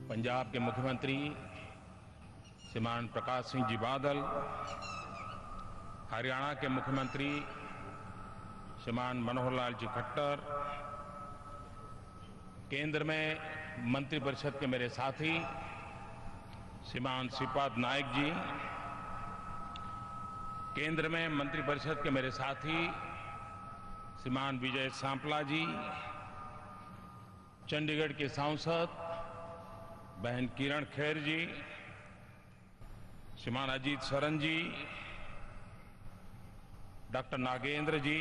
पंजाब के मुख्यमंत्री श्रीमान प्रकाश सिंह जी बादल, हरियाणा के मुख्यमंत्री श्रीमान मनोहर लाल जी खट्टर, केंद्र में मंत्रिपरिषद के मेरे साथी श्रीमान श्रीपाद नायक जी, केंद्र में मंत्रिपरिषद के मेरे साथी श्रीमान विजय सांपला जी, चंडीगढ़ के सांसद बहन किरण खेर जी, श्रीमान अजीत शरण जी, डॉक्टर नागेंद्र जी,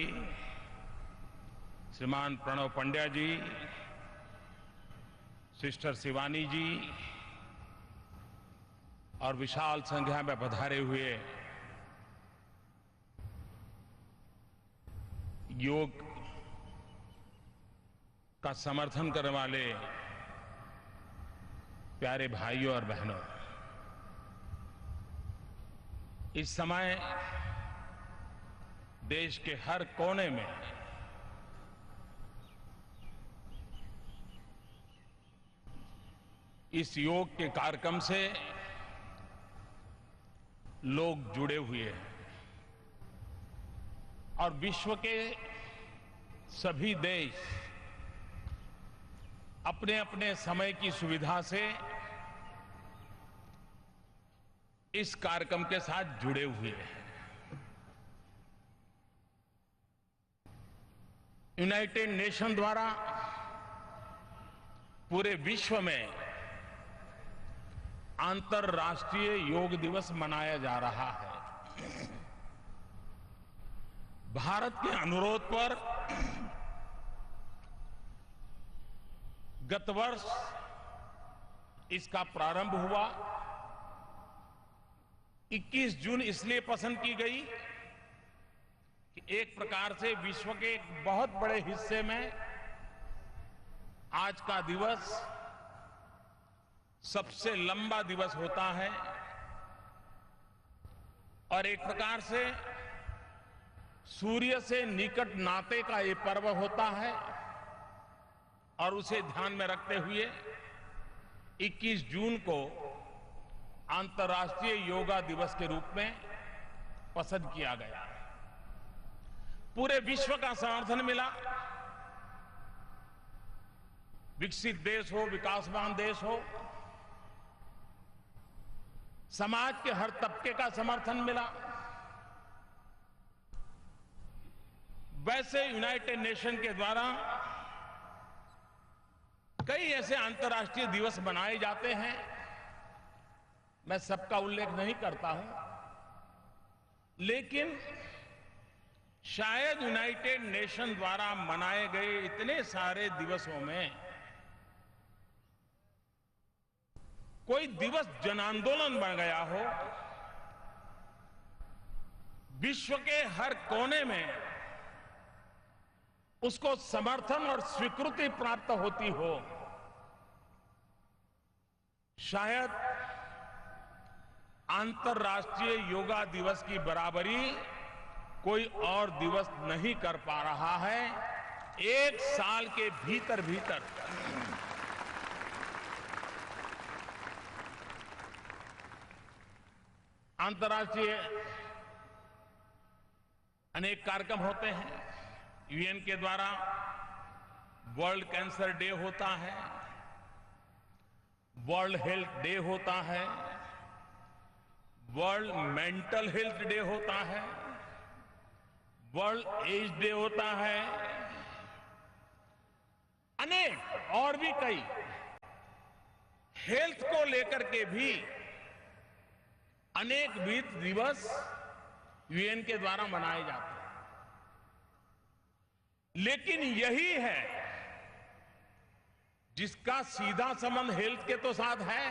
श्रीमान प्रणव पंड्या जी, सिस्टर शिवानी जी और विशाल संख्या में पधारे हुए योग का समर्थन करने वाले प्यारे भाइयों और बहनों, इस समय देश के हर कोने में इस योग के कार्यक्रम से लोग जुड़े हुए हैं और विश्व के सभी देश अपने अपने समय की सुविधा से इस कार्यक्रम के साथ जुड़े हुए हैं। यूनाइटेड नेशन द्वारा पूरे विश्व में अंतर्राष्ट्रीय योग दिवस मनाया जा रहा है। भारत के अनुरोध पर गत वर्ष इसका प्रारंभ हुआ। 21 जून इसलिए पसंद की गई कि एक प्रकार से विश्व के एक बहुत बड़े हिस्से में आज का दिवस सबसे लंबा दिवस होता है और एक प्रकार से सूर्य से निकट नाते का ये पर्व होता है और उसे ध्यान में रखते हुए 21 जून को अंतर्राष्ट्रीय योगा दिवस के रूप में पसंद किया गया। पूरे विश्व का समर्थन मिला। विकसित देश हो, विकासमान देश हो, समाज के हर तबके का समर्थन मिला। वैसे यूनाइटेड नेशन के द्वारा कई ऐसे अंतर्राष्ट्रीय दिवस मनाए जाते हैं, मैं सबका उल्लेख नहीं करता हूं, लेकिन शायद यूनाइटेड नेशन द्वारा मनाए गए इतने सारे दिवसों में कोई दिवस जन आंदोलन बन गया हो, विश्व के हर कोने में उसको समर्थन और स्वीकृति प्राप्त होती हो। शायद अंतर्राष्ट्रीय योगा दिवस की बराबरी कोई और दिवस नहीं कर पा रहा है। एक साल के भीतर भीतर अंतर्राष्ट्रीय अनेक कार्यक्रम होते हैं। यूएन के द्वारा वर्ल्ड कैंसर डे होता है, वर्ल्ड हेल्थ डे होता है, वर्ल्ड मेंटल हेल्थ डे होता है, वर्ल्ड एज डे होता है, अनेक और भी कई हेल्थ को लेकर के भी अनेक विविध दिवस यूएन के द्वारा मनाए जाते हैं। लेकिन यही है जिसका सीधा संबंध हेल्थ के तो साथ है,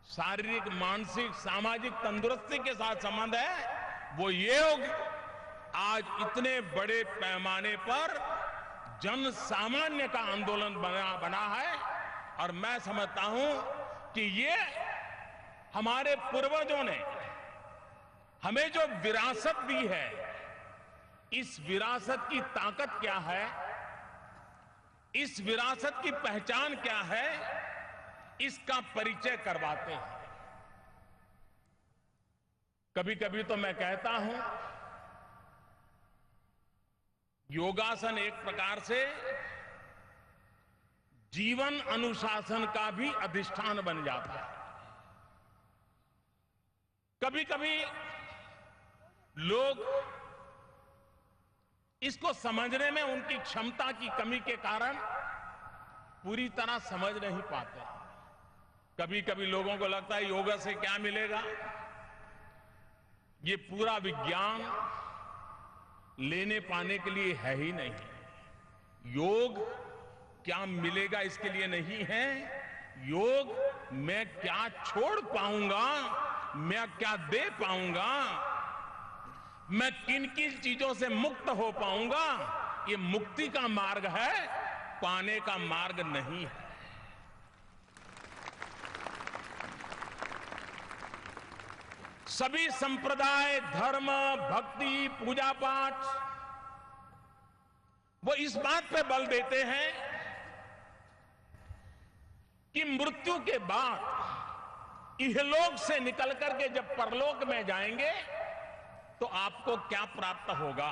शारीरिक, मानसिक, सामाजिक तंदुरुस्ती के साथ संबंध है, वो योग आज इतने बड़े पैमाने पर जन सामान्य का आंदोलन बना है। और मैं समझता हूं कि ये हमारे पूर्वजों ने हमें जो विरासत दी है, इस विरासत की ताकत क्या है, इस विरासत की पहचान क्या है, इसका परिचय करवाते हैं। कभी कभी तो मैं कहता हूं, योगासन एक प्रकार से जीवन अनुशासन का भी अधिष्ठान बन जाता है। कभी कभी लोग इसको समझने में उनकी क्षमता की कमी के कारण पूरी तरह समझ नहीं पाते। कभी कभी लोगों को लगता है योगा से क्या मिलेगा, ये पूरा विज्ञान लेने पाने के लिए है ही नहीं। योग क्या मिलेगा इसके लिए नहीं है, योग मैं क्या छोड़ पाऊंगा, मैं क्या दे पाऊंगा, मैं किन किन चीजों से मुक्त हो पाऊंगा, ये मुक्ति का मार्ग है, पाने का मार्ग नहीं है। सभी संप्रदाय, धर्म, भक्ति, पूजा पाठ वो इस बात पे बल देते हैं कि मृत्यु के बाद इहलोक से निकल करके जब परलोक में जाएंगे तो आपको क्या प्राप्त होगा।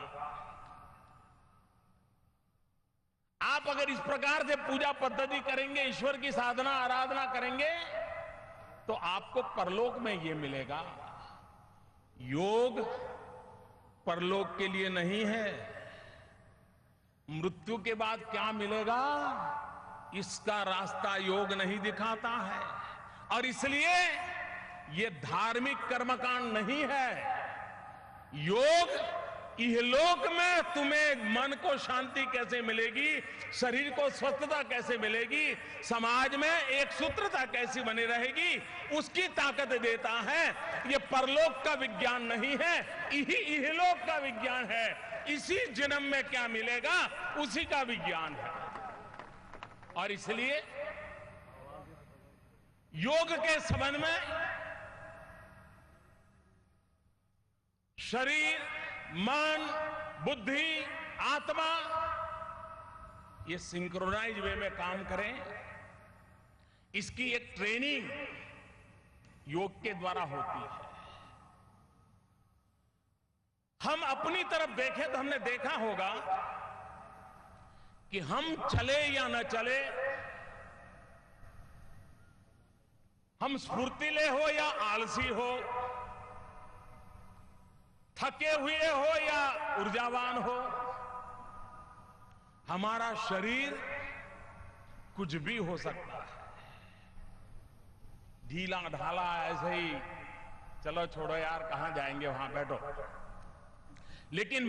आप अगर इस प्रकार से पूजा पद्धति करेंगे, ईश्वर की साधना आराधना करेंगे, तो आपको परलोक में ये मिलेगा। योग परलोक के लिए नहीं है। मृत्यु के बाद क्या मिलेगा, इसका रास्ता योग नहीं दिखाता है। और इसलिए ये धार्मिक कर्मकांड नहीं है। योग इहलोक में तुम्हें मन को शांति कैसे मिलेगी, शरीर को स्वस्थता कैसे मिलेगी, समाज में एक सूत्रता कैसी बनी रहेगी, उसकी ताकत देता है। ये परलोक का विज्ञान नहीं है, इहलोक का विज्ञान है। इसी जन्म में क्या मिलेगा उसी का विज्ञान है। और इसलिए योग के संबंध में शरीर, मन, बुद्धि, आत्मा ये सिंक्रोनाइज वे में काम करें, इसकी एक ट्रेनिंग योग के द्वारा होती है। हम अपनी तरफ देखें तो हमने देखा होगा कि हम चले या न चले, हम स्फूर्तिले हो या आलसी हो, थके हुए हो या ऊर्जावान हो, हमारा शरीर कुछ भी हो सकता है। ढीला ढाला ऐसे ही चलो छोड़ो यार कहां जाएंगे, वहां बैठो। लेकिन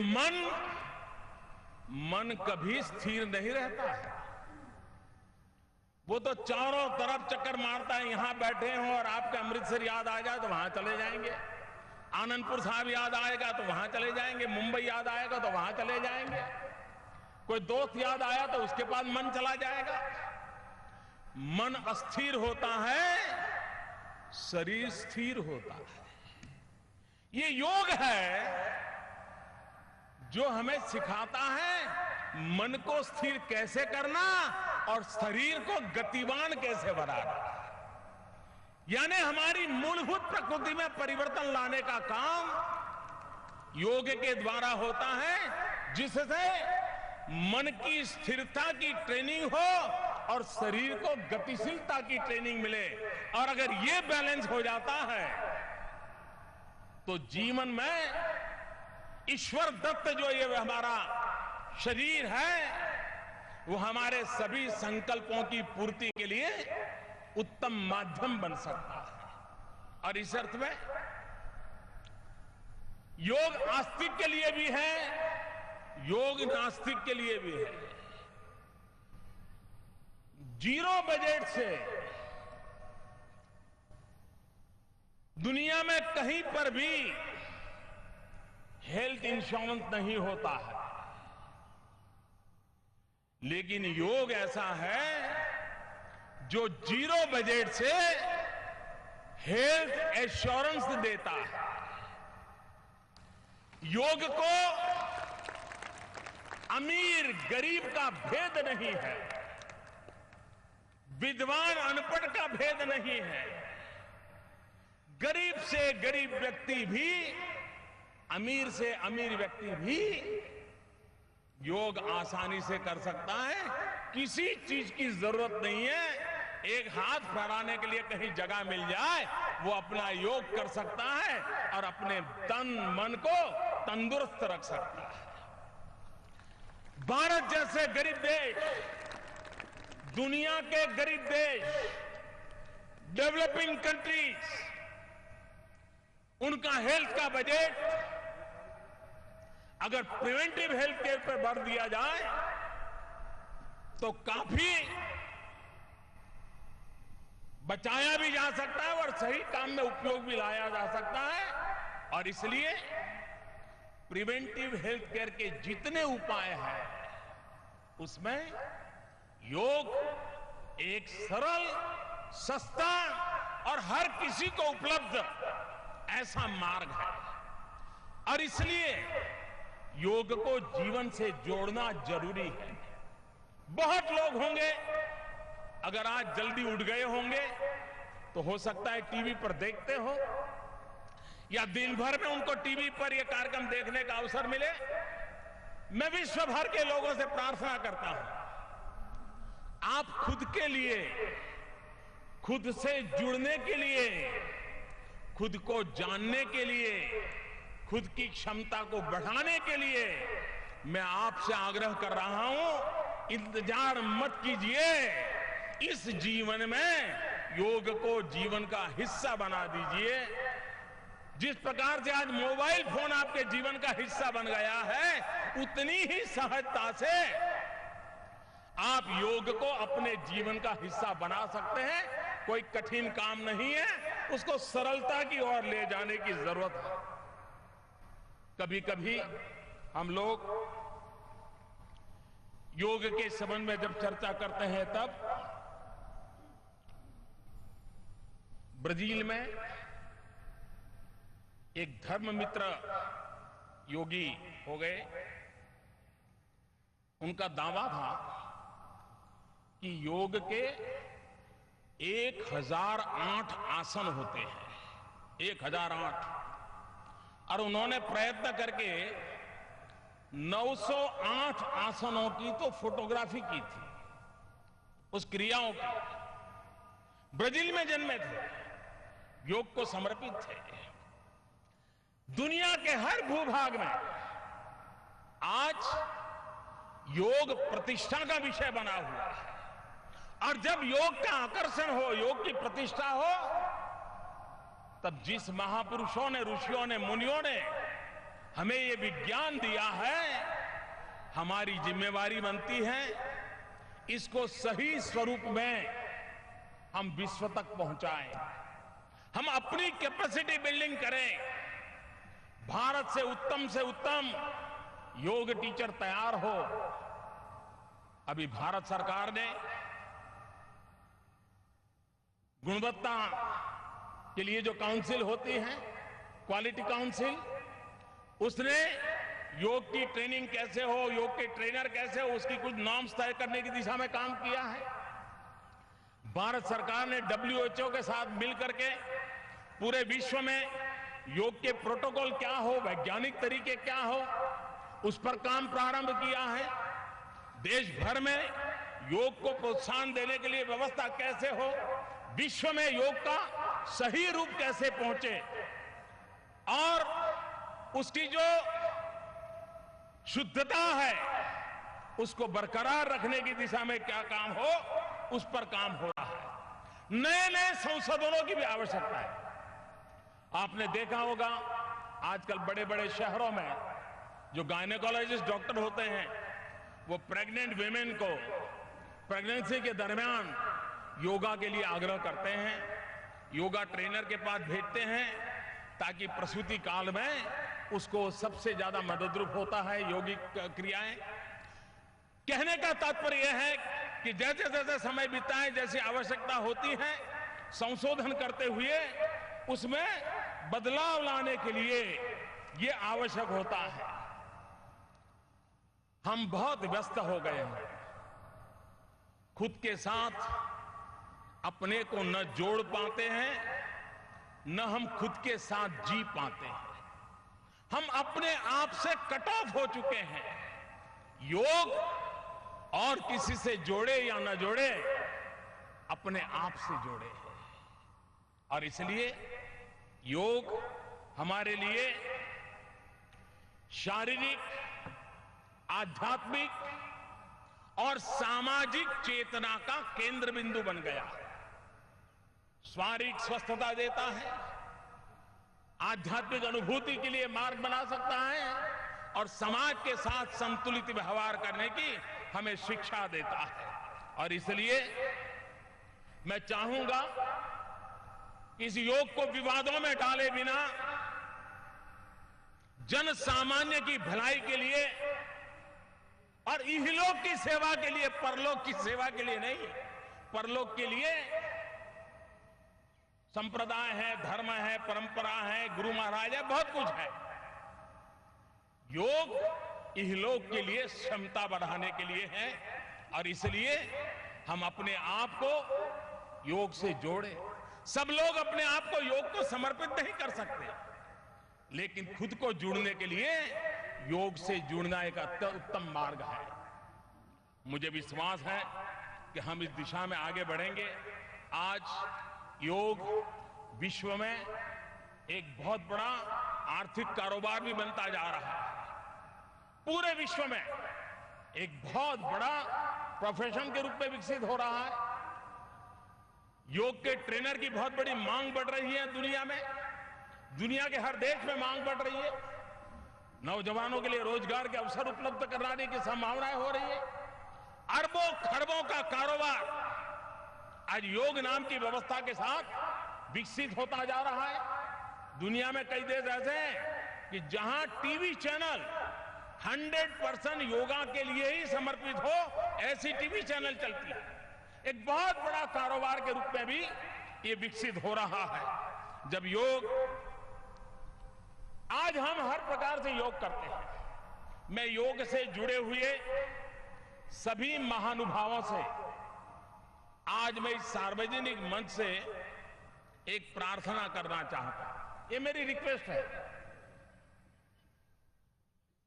मन कभी स्थिर नहीं रहता है। वो तो चारों तरफ चक्कर मारता है। यहां बैठे हो और आपके अमृतसर याद आ जाए तो वहां चले जाएंगे, आनंदपुर साहब याद आएगा तो वहां चले जाएंगे, मुंबई याद आएगा तो वहां चले जाएंगे, कोई दोस्त याद आया तो उसके पास मन चला जाएगा। मन अस्थिर होता है, शरीर स्थिर होता है। ये योग है जो हमें सिखाता है मन को स्थिर कैसे करना और शरीर को गतिवान कैसे बनाना। यानी हमारी मूलभूत प्रकृति में परिवर्तन लाने का काम योग के द्वारा होता है, जिससे मन की स्थिरता की ट्रेनिंग हो और शरीर को गतिशीलता की ट्रेनिंग मिले। और अगर ये बैलेंस हो जाता है तो जीवन में ईश्वर दत्त जो ये हमारा शरीर है वो हमारे सभी संकल्पों की पूर्ति के लिए उत्तम माध्यम बन सकता है। और इस अर्थ में योग आस्तिक के लिए भी है, योग नास्तिक के लिए भी है। जीरो बजट से दुनिया में कहीं पर भी हेल्थ इंश्योरेंस नहीं होता है, लेकिन योग ऐसा है जो जीरो बजट से हेल्थ एश्योरेंस देता है। योग को अमीर गरीब का भेद नहीं है। विद्वान अनपढ़ का भेद नहीं है। गरीब से गरीब व्यक्ति भी, अमीर से अमीर व्यक्ति भी योग आसानी से कर सकता है। किसी चीज की जरूरत नहीं है। एक हाथ फहराने के लिए कहीं जगह मिल जाए, वो अपना योग कर सकता है और अपने तन मन को तंदुरुस्त रख सकता है। भारत जैसे गरीब देश, दुनिया के गरीब देश, डेवलपिंग कंट्रीज, उनका हेल्थ का बजट अगर प्रिवेंटिव हेल्थ केयर पर बढ़ दिया जाए तो काफी बचाया भी जा सकता है और सही काम में उपयोग भी लाया जा सकता है। और इसलिए प्रिवेंटिव हेल्थ केयर के जितने उपाय हैं उसमें योग एक सरल, सस्ता और हर किसी को उपलब्ध ऐसा मार्ग है। और इसलिए योग को जीवन से जोड़ना जरूरी है। बहुत लोग होंगे, अगर आज जल्दी उठ गए होंगे तो हो सकता है टीवी पर देखते हो या दिन भर में उनको टीवी पर यह कार्यक्रम देखने का अवसर मिले। मैं विश्व भर के लोगों से प्रार्थना करता हूं, आप खुद के लिए, खुद से जुड़ने के लिए, खुद को जानने के लिए, खुद की क्षमता को बढ़ाने के लिए मैं आपसे आग्रह कर रहा हूं, इंतजार मत कीजिए। इस जीवन में योग को जीवन का हिस्सा बना दीजिए। जिस प्रकार से आज मोबाइल फोन आपके जीवन का हिस्सा बन गया है, उतनी ही सहजता से आप योग को अपने जीवन का हिस्सा बना सकते हैं। कोई कठिन काम नहीं है, उसको सरलता की ओर ले जाने की जरूरत है। कभी कभी हम लोग योग के संबंध में जब चर्चा करते हैं तब ब्राजील में एक धर्ममित्र योगी हो गए। उनका दावा था कि योग के 1008 आसन होते हैं, 1008, और उन्होंने प्रयत्न करके 908 आसनों की तो फोटोग्राफी की थी, उस क्रियाओं की। ब्राजील में जन्मे थे, योग को समर्पित थे। दुनिया के हर भूभाग में आज योग प्रतिष्ठा का विषय बना हुआ है। और जब योग का आकर्षण हो, योग की प्रतिष्ठा हो, तब जिस महापुरुषों ने, ऋषियों ने, मुनियों ने हमें ये विज्ञान दिया है, हमारी जिम्मेवारी बनती है इसको सही स्वरूप में हम विश्व तक पहुंचाएं। हम अपनी कैपेसिटी बिल्डिंग करें। भारत से उत्तम योग टीचर तैयार हो। अभी भारत सरकार ने गुणवत्ता के लिए जो काउंसिल होती है, क्वालिटी काउंसिल, उसने योग की ट्रेनिंग कैसे हो, योग के ट्रेनर कैसे हो, उसकी कुछ नॉर्म्स तय करने की दिशा में काम किया है। भारत सरकार ने WHO के साथ मिलकर के पूरे विश्व में योग के प्रोटोकॉल क्या हो, वैज्ञानिक तरीके क्या हो, उस पर काम प्रारंभ किया है। देश भर में योग को प्रोत्साहन देने के लिए व्यवस्था कैसे हो, विश्व में योग का सही रूप कैसे पहुंचे और उसकी जो शुद्धता है उसको बरकरार रखने की दिशा में क्या काम हो, उस पर काम हो रहा है। नए नए संशोधनों की भी आवश्यकता है। आपने देखा होगा आजकल बड़े बड़े शहरों में जो गायनेकोलॉजिस्ट डॉक्टर होते हैं, वो प्रेग्नेंट विमेन को प्रेगनेंसी के दरमियान योगा के लिए आग्रह करते हैं, योगा ट्रेनर के पास भेजते हैं ताकि प्रसूति काल में उसको सबसे ज्यादा मददरूप होता है योगिक क्रियाएं। कहने का तात्पर्य यह है कि जैसे जैसे समय बीतता है, जैसी आवश्यकता होती है, संशोधन करते हुए उसमें बदलाव लाने के लिए यह आवश्यक होता है। हम बहुत व्यस्त हो गए हैं, खुद के साथ अपने को न जोड़ पाते हैं, न हम खुद के साथ जी पाते हैं। हम अपने आप से कट ऑफ हो चुके हैं। योग और किसी से जोड़े या न जोड़े, अपने आप से जोड़े हैं। और इसलिए योग हमारे लिए शारीरिक, आध्यात्मिक और सामाजिक चेतना का केंद्र बिंदु बन गया है। शारीरिक स्वस्थता देता है, आध्यात्मिक अनुभूति के लिए मार्ग बना सकता है और समाज के साथ संतुलित व्यवहार करने की हमें शिक्षा देता है। और इसलिए मैं चाहूंगा कि इस योग को विवादों में डाले बिना जन सामान्य की भलाई के लिए और इहलोक की सेवा के लिए, परलोक की सेवा के लिए नहीं, परलोक के लिए संप्रदाय है, धर्म है, परंपरा है, गुरु महाराज है, बहुत कुछ है। योग इहलोक के लिए क्षमता बढ़ाने के लिए है। और इसलिए हम अपने आप को योग से जोड़े। सब लोग अपने आप को योग को समर्पित नहीं कर सकते, लेकिन खुद को जुड़ने के लिए योग से जुड़ना एक उत्तम मार्ग है। मुझे विश्वास है कि हम इस दिशा में आगे बढ़ेंगे। आज योग विश्व में एक बहुत बड़ा आर्थिक कारोबार भी बनता जा रहा है। पूरे विश्व में एक बहुत बड़ा प्रोफेशन के रूप में विकसित हो रहा है। योग के ट्रेनर की बहुत बड़ी मांग बढ़ रही है दुनिया में। दुनिया के हर देश में मांग बढ़ रही है। नौजवानों के लिए रोजगार के अवसर उपलब्ध कराने की संभावनाएं हो रही है। अरबों खरबों का कारोबार आज योग नाम की व्यवस्था के साथ विकसित होता जा रहा है। दुनिया में कई देश ऐसे हैं कि जहां टीवी चैनल 100% योगा के लिए ही समर्पित हो, ऐसी टीवी चैनल चलती है। एक बहुत बड़ा कारोबार के रूप में भी ये विकसित हो रहा है। जब योग, आज हम हर प्रकार से योग करते हैं। मैं योग से जुड़े हुए सभी महानुभावों से आज मैं इस सार्वजनिक मंच से एक प्रार्थना करना चाहता हूं। ये मेरी रिक्वेस्ट है।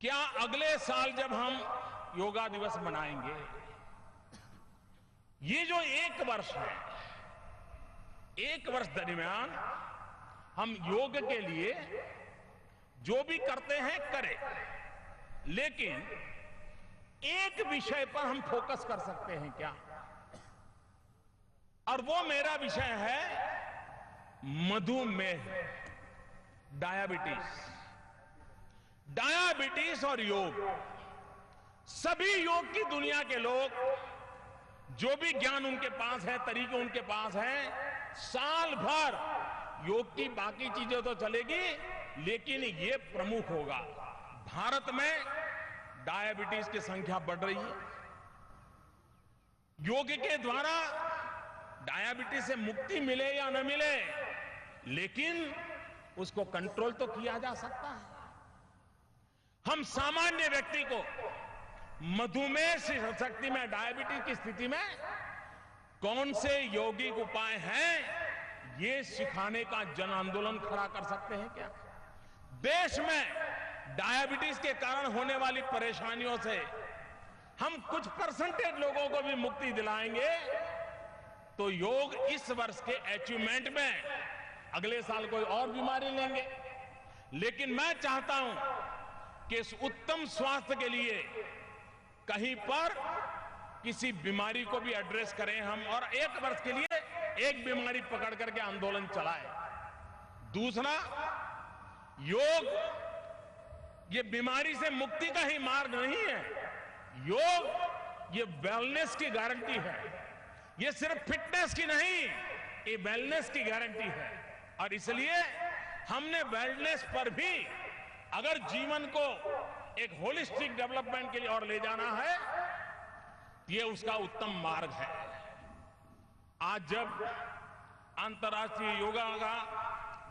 क्या अगले साल जब हम योगा दिवस मनाएंगे, ये जो एक वर्ष है, एक वर्ष दरमियान हम योग के लिए जो भी करते हैं करें, लेकिन एक विषय पर हम फोकस कर सकते हैं क्या? और वो मेरा विषय है मधुमेह, डायबिटीज। डायबिटीज और योग, सभी योग की दुनिया के लोग, जो भी ज्ञान उनके पास है, तरीके उनके पास हैं, साल भर योग की बाकी चीजें तो चलेगी, लेकिन ये प्रमुख होगा। भारत में डायबिटीज की संख्या बढ़ रही है। योग के द्वारा डायबिटीज से मुक्ति मिले या न मिले, लेकिन उसको कंट्रोल तो किया जा सकता है। हम सामान्य व्यक्ति को मधुमेह से शक्ति में, डायबिटीज की स्थिति में कौन से यौगिक उपाय हैं, ये सिखाने का जन आंदोलन खड़ा कर सकते हैं क्या? देश में डायबिटीज के कारण होने वाली परेशानियों से हम कुछ परसेंटेज लोगों को भी मुक्ति दिलाएंगे, तो योग इस वर्ष के अचीवमेंट में अगले साल कोई और बीमारी लेंगे। लेकिन मैं चाहता हूं कि इस उत्तम स्वास्थ्य के लिए कहीं पर किसी बीमारी को भी एड्रेस करें हम, और एक वर्ष के लिए एक बीमारी पकड़ करके आंदोलन चलाएं। दूसरा, योग ये बीमारी से मुक्ति का ही मार्ग नहीं है। योग ये वेलनेस की गारंटी है। ये सिर्फ फिटनेस की नहीं, ये वेलनेस की गारंटी है। और इसलिए हमने वेलनेस पर भी अगर जीवन को एक होलिस्टिक डेवलपमेंट के लिए और ले जाना है, ये उसका उत्तम मार्ग है। आज जब अंतर्राष्ट्रीय योगा का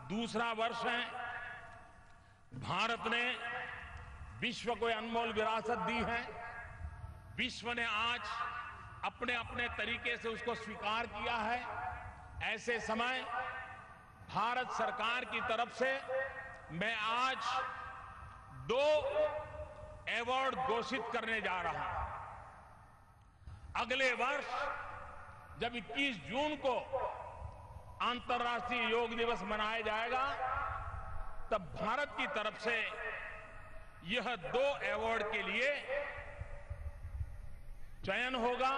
दूसरा वर्ष है, भारत ने विश्व को अनमोल विरासत दी है। विश्व ने आज अपने अपने तरीके से उसको स्वीकार किया है। ऐसे समय भारत सरकार की तरफ से मैं आज 2 अवार्ड घोषित करने जा रहा हूं। अगले वर्ष जब 21 जून को अंतर्राष्ट्रीय योग दिवस मनाया जाएगा, तब भारत की तरफ से यह 2 अवार्ड के लिए चयन होगा।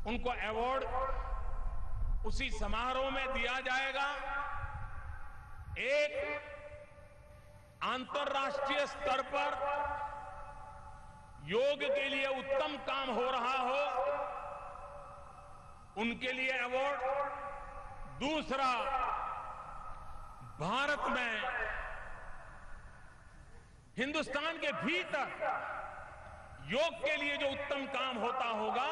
उनको अवार्ड उसी समारोह में दिया जाएगा। एक अंतर्राष्ट्रीय स्तर पर योग के लिए उत्तम काम हो रहा हो, उनके लिए अवार्ड। दूसरा, भारत में हिंदुस्तान के भीतर योग के लिए जो उत्तम काम होता होगा,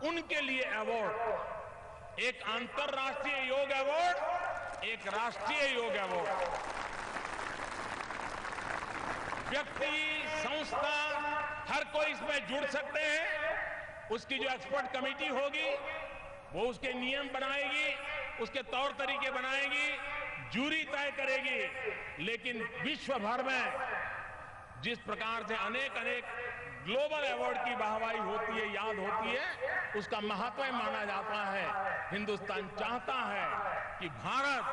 उनके लिए अवार्ड। एक अंतर्राष्ट्रीय योग अवार्ड, एक राष्ट्रीय योग अवार्ड। व्यक्ति, संस्था, हर कोई इसमें जुड़ सकते हैं। उसकी जो एक्सपर्ट कमेटी होगी वो उसके नियम बनाएगी, उसके तौर तरीके बनाएगी, जूरी तय करेगी। लेकिन विश्व भर में जिस प्रकार से अनेक ग्लोबल अवार्ड की वाहवाही होती है, याद होती है, उसका महत्व माना जाता है। हिंदुस्तान चाहता है कि भारत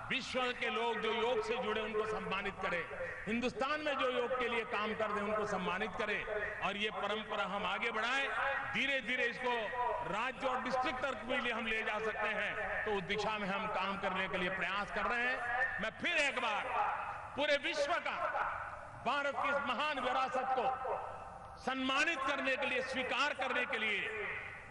विश्व के लोग जो योग से जुड़े उनको सम्मानित करे, हिंदुस्तान में जो योग के लिए काम कर रहे हैं उनको सम्मानित करे, और ये परंपरा हम आगे बढ़ाएं। धीरे धीरे इसको राज्य और डिस्ट्रिक्ट तक भी हम ले जा सकते हैं, तो उस दिशा में हम काम करने के लिए प्रयास कर रहे हैं। मैं फिर एक बार पूरे विश्व का भारत की इस महान विरासत को सम्मानित करने के लिए, स्वीकार करने के लिए,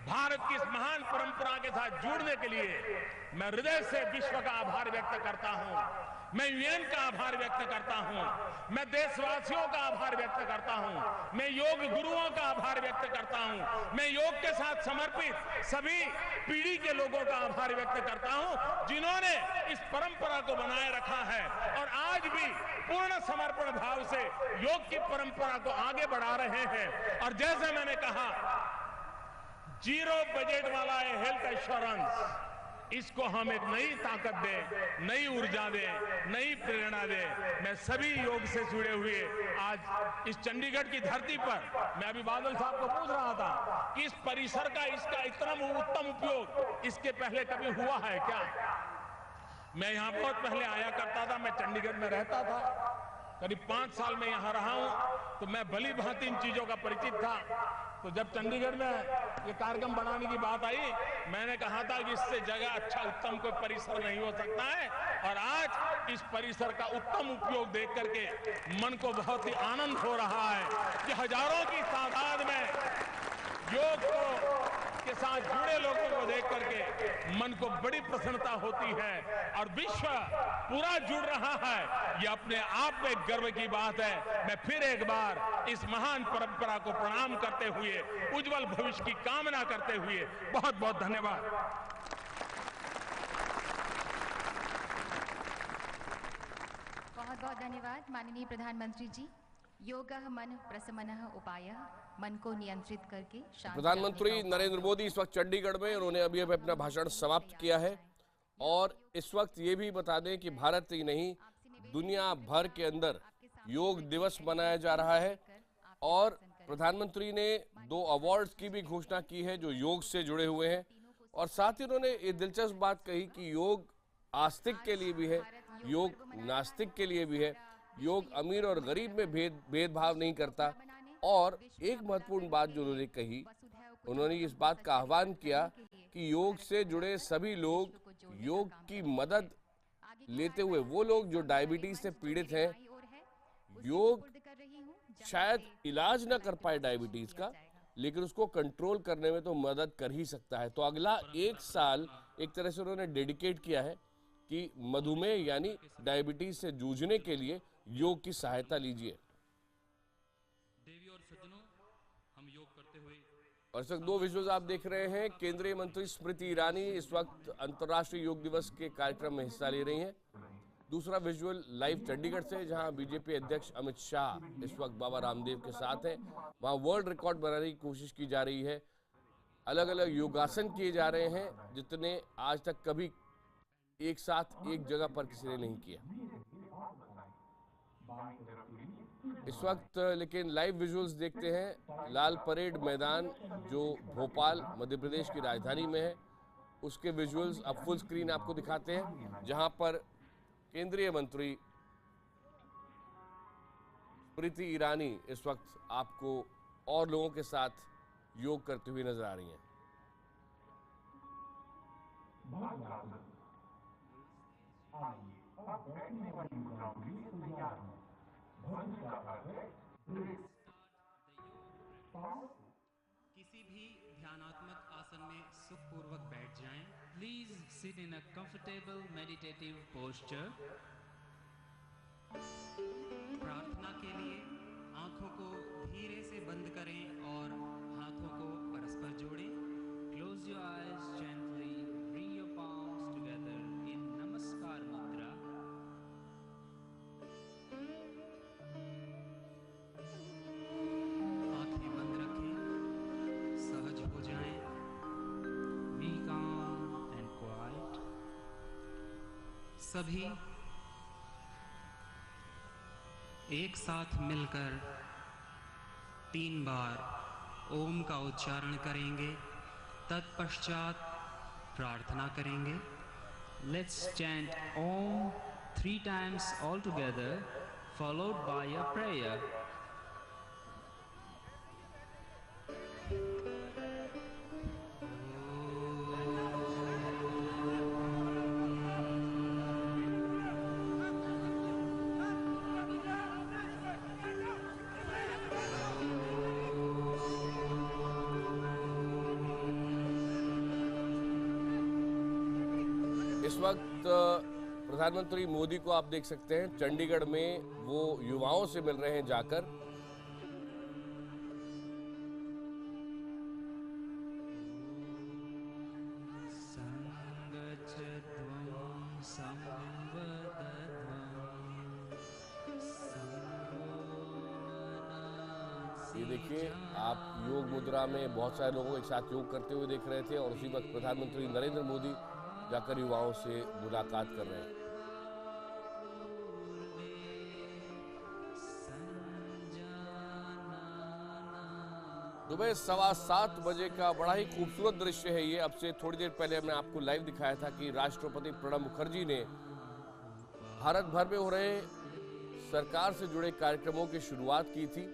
भारत की इस महान परंपरा के साथ जुड़ने के लिए मैं हृदय से विश्व का आभार व्यक्त करता हूं। मैं यूएन का आभार व्यक्त करता हूं। मैं देशवासियों का आभार व्यक्त करता हूं। मैं योग गुरुओं का आभार व्यक्त करता हूं। मैं योग के साथ समर्पित सभी पीढ़ी के लोगों का आभार व्यक्त करता हूं, जिन्होंने इस परंपरा को बनाए रखा है और आज भी पूर्ण समर्पण भाव से योग की परंपरा को आगे बढ़ा रहे हैं। और जैसे मैंने कहा, 0 बजट वाला है हेल्थ एश्योरेंस, इसको हम एक नई ताकत दें, नई ऊर्जा दें, नई प्रेरणा दें। मैं सभी योग से जुड़े हुए आज इस चंडीगढ़ की धरती पर, मैं अभी बादल साहब को पूछ रहा था कि इस परिसर का, इसका इतना उत्तम उपयोग इसके पहले कभी हुआ है क्या? मैं यहां बहुत पहले आया करता था, मैं चंडीगढ़ में रहता था, करीब 5 साल में यहां रहा हूं, तो मैं भली भांति इन चीजों का परिचित था। तो जब चंडीगढ़ में ये कार्यक्रम बनाने की बात आई, मैंने कहा था कि इससे जगह अच्छा उत्तम कोई परिसर नहीं हो सकता है। और आज इस परिसर का उत्तम उपयोग देख करके मन को बहुत ही आनंद हो रहा है कि हजारों की तादाद में योग के साथ जुड़े लोगों को देख करके मन को बड़ी प्रसन्नता होती है और विश्व पूरा जुड़ रहा है। ये अपने आप में गर्व की बात है। मैं फिर एक बार इस महान परंपरा को प्रणाम करते हुए, उज्जवल भविष्य की कामना करते हुए बहुत बहुत धन्यवाद। बहुत बहुत धन्यवाद माननीय प्रधानमंत्री जी। योगः मन प्रशमनः उपायः, मन को नियंत्रित करके प्रधानमंत्री नरेंद्र मोदी इस वक्त चंडीगढ़ में, उन्होंने अभी अपना भाषण समाप्त किया है। और इस वक्त ये भी बता दें कि भारत ही नहीं, दुनिया भर के अंदर योग दिवस मनाया जा रहा है। और प्रधानमंत्री ने 2 अवार्ड्स की भी घोषणा की है जो योग से जुड़े हुए हैं। और साथ ही उन्होंने ये दिलचस्प बात कही कि योग आस्तिक के लिए भी है, योग नास्तिक के लिए भी है, योग अमीर और गरीब में भेदभाव नहीं करता। और एक महत्वपूर्ण बात जो उन्होंने कही, उन्होंने इस बात का आह्वान किया कि योग से जुड़े सभी लोग योग की मदद लेते हुए, वो लोग जो डायबिटीज से पीड़ित हैं, योग शायद इलाज ना कर पाए डायबिटीज का, लेकिन उसको कंट्रोल करने में तो मदद कर ही सकता है। तो अगला 1 साल एक तरह से उन्होंने डेडिकेट किया है कि मधुमेह यानी डायबिटीज से जूझने के लिए योग की सहायता लीजिए। देवी और सज्जनों, हम योग करते हुए और इस वक्त 2 विजुअल्स आप देख रहे हैं। केंद्रीय मंत्री स्मृति ईरानी इस वक्त अंतर्राष्ट्रीय योग दिवस के कार्यक्रम में हिस्सा ले रही हैं। दूसरा विजुअल लाइव चंडीगढ़ से, जहां बीजेपी अध्यक्ष अमित शाह इस वक्त बाबा रामदेव के साथ हैं। वहां वर्ल्ड रिकॉर्ड बनाने की कोशिश की जा रही है। अलग अलग योगासन किए जा रहे हैं जितने आज तक कभी एक साथ एक जगह पर किसी ने नहीं किया इस वक्त। लेकिन लाइव विजुअल्स देखते हैं लाल परेड मैदान जो भोपाल मध्य प्रदेश की राजधानी में है, उसके विजुअल्स अब फुल स्क्रीन आपको दिखाते हैं, जहां पर केंद्रीय मंत्री स्मृति ईरानी इस वक्त आपको और लोगों के साथ योग करते हुए नजर आ रही हैं। किसी भी ध्यानात्मक आसन में सुखपूर्वक बैठ जाएं। Please sit in a comfortable meditative posture. प्रार्थना के लिए आंखों को धीरे से बंद करें और हाथों को परस्पर जोड़ें। Close your eyes gently, bring your palms together in नमस्कार मुद्रा। आंखें बंद रखें, सहज हो जाएं। बी काम एंड क्वाइट। सभी एक साथ मिलकर 3 बार ओम का उच्चारण करेंगे, तत्पश्चात प्रार्थना करेंगे। Let's chant Om 3 times all together, followed by a prayer. इस वक्त प्रधानमंत्री मोदी को आप देख सकते हैं चंडीगढ़ में वो युवाओं से मिल रहे हैं जाकर। ये देखिए, आप योग मुद्रा में बहुत सारे लोगों को एक साथ योग करते हुए देख रहे थे और उसी वक्त प्रधानमंत्री नरेंद्र मोदी जाकर युवाओं से मुलाकात कर रहे हैं। सुबह 7:15 बजे का बड़ा ही खूबसूरत दृश्य है ये। अब से थोड़ी देर पहले हमने आपको लाइव दिखाया था कि राष्ट्रपति प्रणब मुखर्जी ने भारत भर में हो रहे सरकार से जुड़े कार्यक्रमों की शुरुआत की थी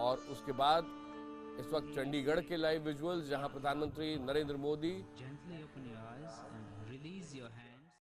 और उसके बाद इस वक्त चंडीगढ़ के लाइव विजुअल, जहां प्रधानमंत्री Narendra Modi Gently open your eyes and release your hand.